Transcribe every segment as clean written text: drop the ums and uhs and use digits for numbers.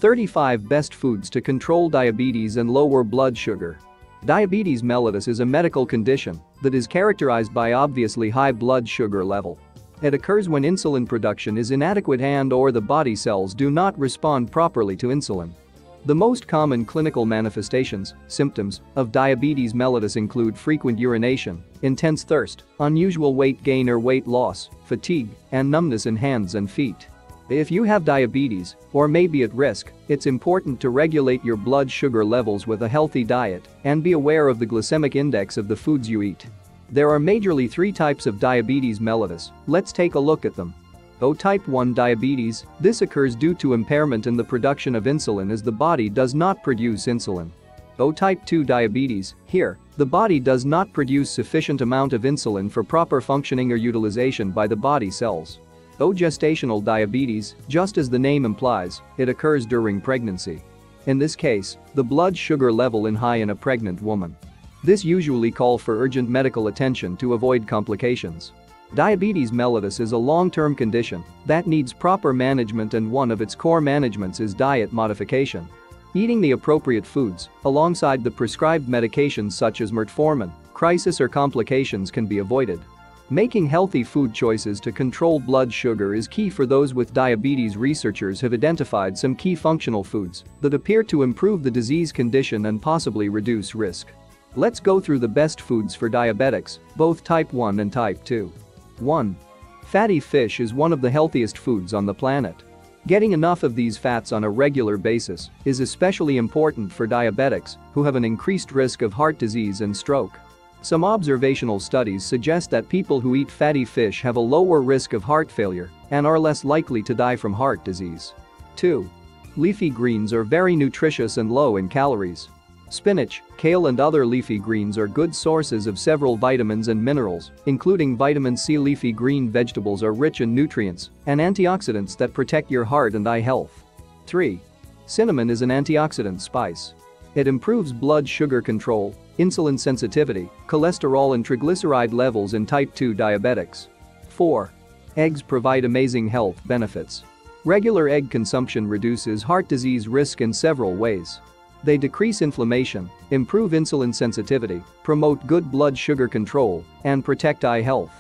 35 Best Foods to Control Diabetes and Lower Blood Sugar. Diabetes mellitus is a medical condition that is characterized by obviously high blood sugar level. It occurs when insulin production is inadequate and/or the body cells do not respond properly to insulin. The most common clinical manifestations, symptoms, of diabetes mellitus include frequent urination, intense thirst, unusual weight gain or weight loss, fatigue, and numbness in hands and feet. If you have diabetes, or may be at risk, it's important to regulate your blood sugar levels with a healthy diet and be aware of the glycemic index of the foods you eat. There are majorly 3 types of diabetes mellitus. Let's take a look at them. Type 1 diabetes. This occurs due to impairment in the production of insulin as the body does not produce insulin. Type 2 diabetes. Here, the body does not produce sufficient amount of insulin for proper functioning or utilization by the body cells. Gestational diabetes. Just as the name implies, it occurs during pregnancy. In this case, the blood sugar level is high in a pregnant woman. This usually calls for urgent medical attention to avoid complications. Diabetes mellitus is a long-term condition that needs proper management, and one of its core managements is diet modification. Eating the appropriate foods alongside the prescribed medications such as metformin, crisis or complications can be avoided. Making healthy food choices to control blood sugar is key for those with diabetes. Researchers have identified some key functional foods that appear to improve the disease condition and possibly reduce risk. Let's go through the best foods for diabetics, both type 1 and type 2. 1. Fatty fish is one of the healthiest foods on the planet. Getting enough of these fats on a regular basis is especially important for diabetics who have an increased risk of heart disease and stroke. Some observational studies suggest that people who eat fatty fish have a lower risk of heart failure and are less likely to die from heart disease. 2. Leafy greens are very nutritious and low in calories. Spinach, kale and other leafy greens are good sources of several vitamins and minerals, including vitamin C. Leafy green vegetables are rich in nutrients and antioxidants that protect your heart and eye health. 3. Cinnamon is an antioxidant spice. It improves blood sugar control, insulin sensitivity, cholesterol and triglyceride levels in type 2 diabetics. 4. Eggs provide amazing health benefits. Regular egg consumption reduces heart disease risk in several ways. They decrease inflammation, improve insulin sensitivity, promote good blood sugar control, and protect eye health.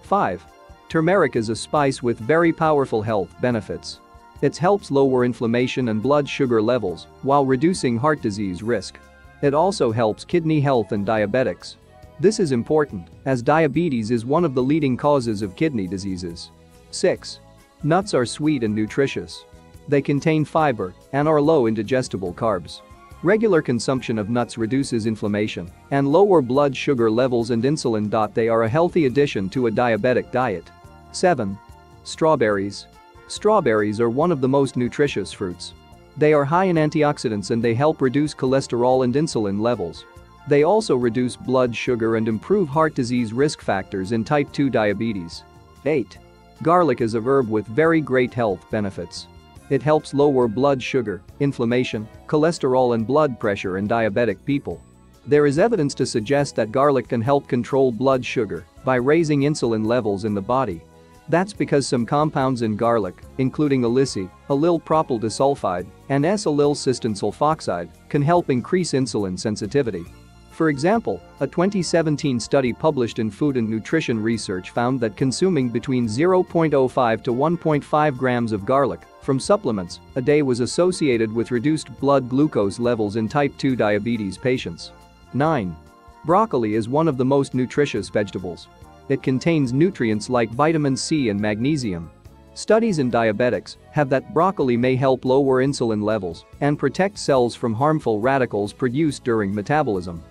5. Turmeric is a spice with very powerful health benefits. It helps lower inflammation and blood sugar levels while reducing heart disease risk. It also helps kidney health and diabetics. This is important as diabetes is one of the leading causes of kidney diseases. 6. Nuts are sweet and nutritious. They contain fiber and are low in digestible carbs. Regular consumption of nuts reduces inflammation and lower blood sugar levels and insulin. They are a healthy addition to a diabetic diet. 7. Strawberries. Strawberries are one of the most nutritious fruits. They are high in antioxidants and they help reduce cholesterol and insulin levels. They also reduce blood sugar and improve heart disease risk factors in type 2 diabetes. 8. Garlic is a herb with very great health benefits. It helps lower blood sugar, inflammation, cholesterol and blood pressure in diabetic people. There is evidence to suggest that garlic can help control blood sugar by raising insulin levels in the body. That's because some compounds in garlic, including allicin, allyl propyl disulfide, and S-allylcysteine sulfoxide, can help increase insulin sensitivity. For example, a 2017 study published in Food and Nutrition Research found that consuming between 0.05 to 1.5 grams of garlic from supplements a day was associated with reduced blood glucose levels in type 2 diabetes patients. 9. Broccoli is one of the most nutritious vegetables. It contains nutrients like vitamin C and magnesium. Studies in diabetics have that broccoli may help lower insulin levels and protect cells from harmful radicals produced during metabolism.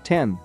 10.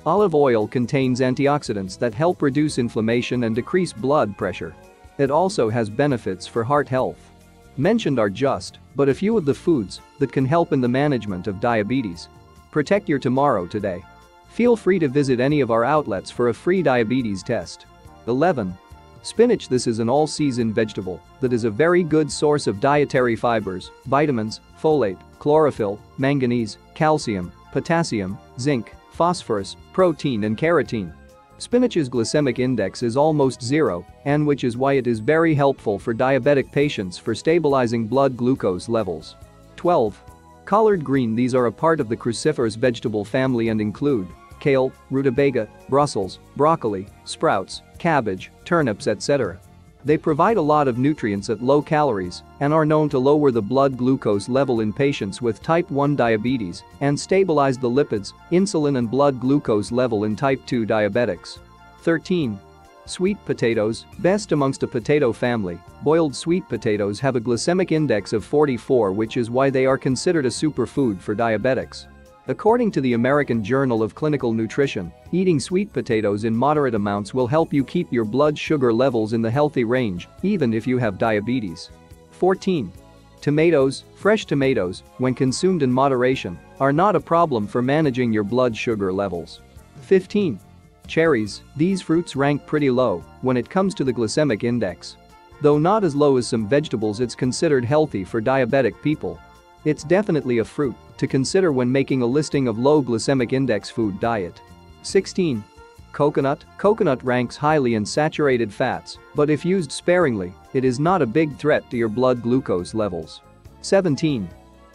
Olive oil contains antioxidants that help reduce inflammation and decrease blood pressure. It also has benefits for heart health. Mentioned are just but a few of the foods that can help in the management of diabetes. Protect your tomorrow today. Feel free to visit any of our outlets for a free diabetes test. 11. Spinach. This is an all-season vegetable that is a very good source of dietary fibers, vitamins, folate, chlorophyll, manganese, calcium, potassium, zinc, phosphorus, protein and carotene. Spinach's glycemic index is almost zero, and which is why it is very helpful for diabetic patients for stabilizing blood glucose levels. 12. Collard green. These are a part of the cruciferous vegetable family and include kale, rutabaga, Brussels, broccoli, sprouts, cabbage, turnips, etc. They provide a lot of nutrients at low calories and are known to lower the blood glucose level in patients with type 1 diabetes and stabilize the lipids, insulin and blood glucose level in type 2 diabetics. 13. Sweet potatoes. Best amongst a potato family, boiled sweet potatoes have a glycemic index of 44, which is why they are considered a superfood for diabetics. According to the American Journal of Clinical Nutrition, eating sweet potatoes in moderate amounts will help you keep your blood sugar levels in the healthy range, even if you have diabetes. 14. Tomatoes. Fresh tomatoes, when consumed in moderation, are not a problem for managing your blood sugar levels. 15. Cherries. These fruits rank pretty low when it comes to the glycemic index. Though not as low as some vegetables, it's considered healthy for diabetic people. It's definitely a fruit to consider when making a listing of low glycemic index food diet. 16. Coconut. Coconut ranks highly in saturated fats, but if used sparingly, it is not a big threat to your blood glucose levels. 17.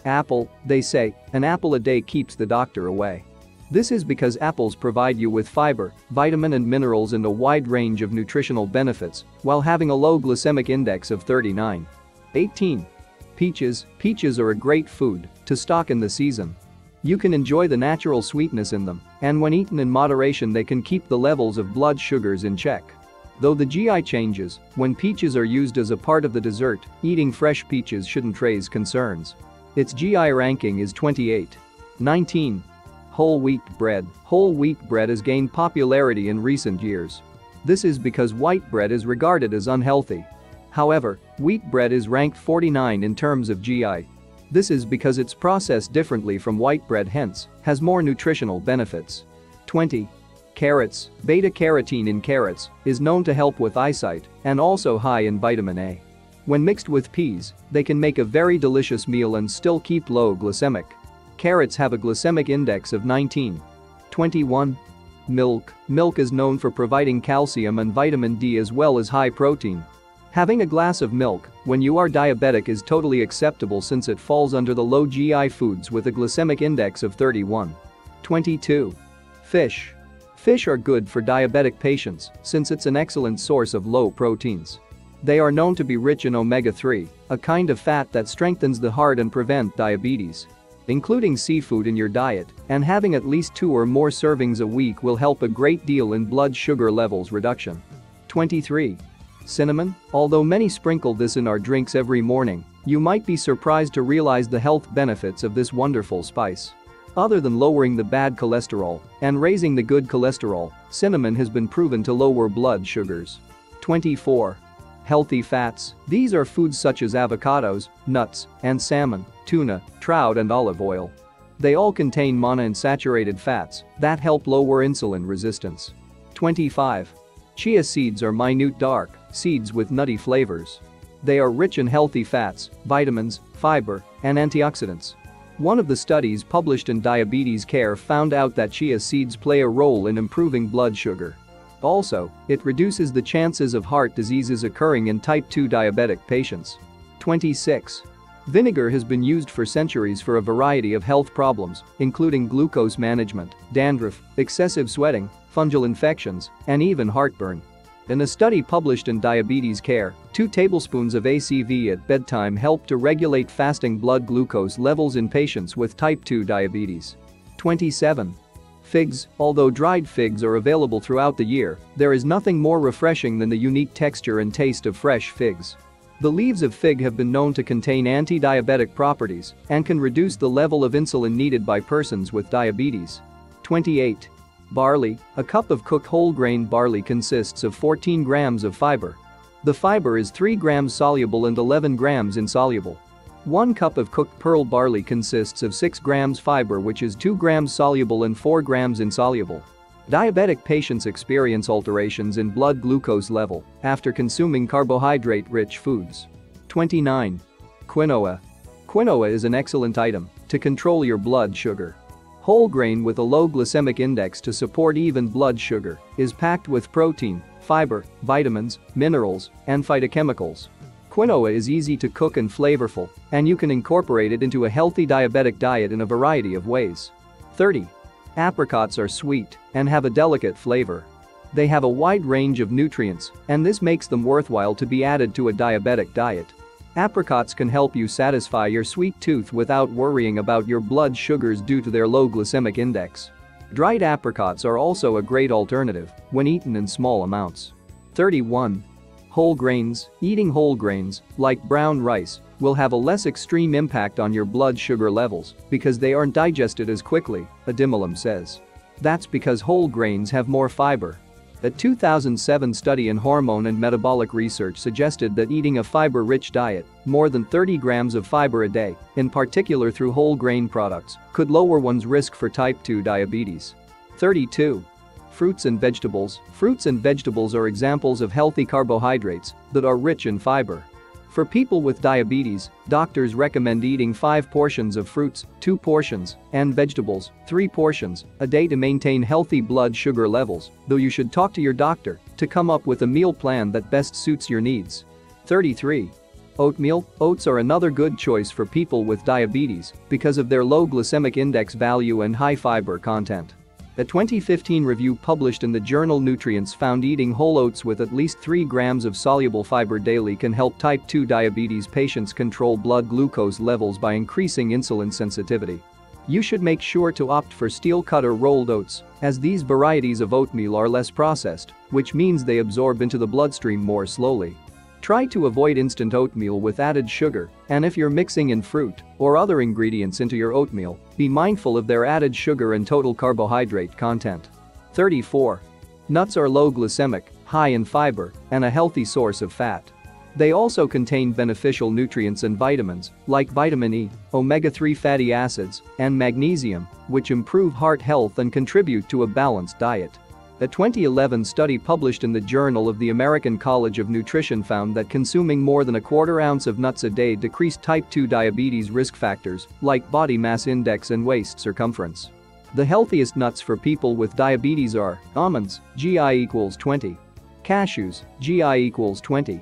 Apple. They say, an apple a day keeps the doctor away. This is because apples provide you with fiber, vitamin and minerals and a wide range of nutritional benefits while having a low glycemic index of 39. 18. Peaches. Peaches are a great food to stock in the season. You can enjoy the natural sweetness in them, and when eaten in moderation they can keep the levels of blood sugars in check. Though the GI changes when peaches are used as a part of the dessert, eating fresh peaches shouldn't raise concerns. Its GI ranking is 28. 19. Whole wheat bread. Whole wheat bread has gained popularity in recent years. This is because white bread is regarded as unhealthy. However, wheat bread is ranked 49 in terms of GI. This is because it's processed differently from white bread, hence has more nutritional benefits. 20. Carrots. Beta-carotene in carrots is known to help with eyesight and also high in vitamin A. When mixed with peas, they can make a very delicious meal and still keep low glycemic. Carrots have a glycemic index of 19. 21. Milk. Milk is known for providing calcium and vitamin D as well as high protein. Having a glass of milk when you are diabetic is totally acceptable since it falls under the low GI foods with a glycemic index of 31. 22. Fish. Fish are good for diabetic patients since it's an excellent source of low proteins. They are known to be rich in omega-3, a kind of fat that strengthens the heart and prevent diabetes. Including seafood in your diet and having at least 2 or more servings a week will help a great deal in blood sugar levels reduction. 23. Cinnamon. Although many sprinkle this in our drinks every morning, you might be surprised to realize the health benefits of this wonderful spice. Other than lowering the bad cholesterol and raising the good cholesterol, cinnamon has been proven to lower blood sugars. 24. Healthy fats. These are foods such as avocados, nuts, and salmon, tuna, trout and olive oil. They all contain monounsaturated fats that help lower insulin resistance. 25. Chia seeds are minute dark seeds with nutty flavors. They are rich in healthy fats, vitamins, fiber, and antioxidants. One of the studies published in Diabetes Care found out that chia seeds play a role in improving blood sugar. Also, it reduces the chances of heart diseases occurring in type 2 diabetic patients. 26. Vinegar has been used for centuries for a variety of health problems, including glucose management, dandruff, excessive sweating, fungal infections, and even heartburn. In a study published in Diabetes Care, 2 tablespoons of ACV at bedtime helped to regulate fasting blood glucose levels in patients with type 2 diabetes. 27. Figs. Although dried figs are available throughout the year, there is nothing more refreshing than the unique texture and taste of fresh figs. The leaves of fig have been known to contain anti-diabetic properties and can reduce the level of insulin needed by persons with diabetes. 28. Barley. A cup of cooked whole grain barley consists of 14 grams of fiber. The fiber is 3 grams soluble and 11 grams insoluble. 1 cup of cooked pearl barley consists of 6 grams fiber, which is 2 grams soluble and 4 grams insoluble. Diabetic patients experience alterations in blood glucose level after consuming carbohydrate-rich foods. 29. Quinoa. Quinoa is an excellent item to control your blood sugar. Whole grain with a low glycemic index to support even blood sugar is packed with protein, fiber, vitamins, minerals, and phytochemicals. Quinoa is easy to cook and flavorful, and you can incorporate it into a healthy diabetic diet in a variety of ways. 30. Apricots are sweet and have a delicate flavor. They have a wide range of nutrients, and this makes them worthwhile to be added to a diabetic diet. Apricots can help you satisfy your sweet tooth without worrying about your blood sugars due to their low glycemic index. Dried apricots are also a great alternative when eaten in small amounts. 31. Whole grains. Eating whole grains, like brown rice, will have a less extreme impact on your blood sugar levels because they aren't digested as quickly, Adimilam says. That's because whole grains have more fiber. A 2007 study in hormone and metabolic research suggested that eating a fiber-rich diet, more than 30 grams of fiber a day, in particular through whole grain products, could lower one's risk for type 2 diabetes. 32. Fruits and vegetables. Fruits and vegetables are examples of healthy carbohydrates that are rich in fiber. For people with diabetes, doctors recommend eating 5 portions of fruits, 2 portions, and vegetables, 3 portions, a day to maintain healthy blood sugar levels, though you should talk to your doctor to come up with a meal plan that best suits your needs. 33. Oatmeal. Oats are another good choice for people with diabetes because of their low glycemic index value and high fiber content. A 2015 review published in the journal Nutrients found eating whole oats with at least 3 grams of soluble fiber daily can help type 2 diabetes patients control blood glucose levels by increasing insulin sensitivity. You should make sure to opt for steel-cut or rolled oats, as these varieties of oatmeal are less processed, which means they absorb into the bloodstream more slowly. Try to avoid instant oatmeal with added sugar, and if you're mixing in fruit or other ingredients into your oatmeal, be mindful of their added sugar and total carbohydrate content. 34. Nuts are low glycemic, high in fiber, and a healthy source of fat. They also contain beneficial nutrients and vitamins, like vitamin E, omega-3 fatty acids, and magnesium, which improve heart health and contribute to a balanced diet. A 2011 study published in the Journal of the American College of Nutrition found that consuming more than a quarter ounce of nuts a day decreased type 2 diabetes risk factors like body mass index and waist circumference. The healthiest nuts for people with diabetes are almonds, GI equals 20. Cashews, GI equals 20.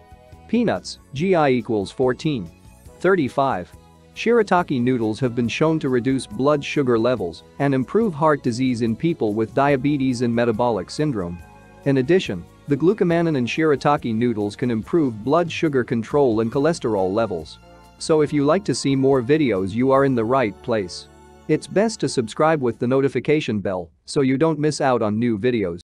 Peanuts, GI equals 14. 35. Shirataki noodles have been shown to reduce blood sugar levels and improve heart disease in people with diabetes and metabolic syndrome. In addition, the glucomannan in shirataki noodles can improve blood sugar control and cholesterol levels. So if you like to see more videos, you are in the right place. It's best to subscribe with the notification bell so you don't miss out on new videos.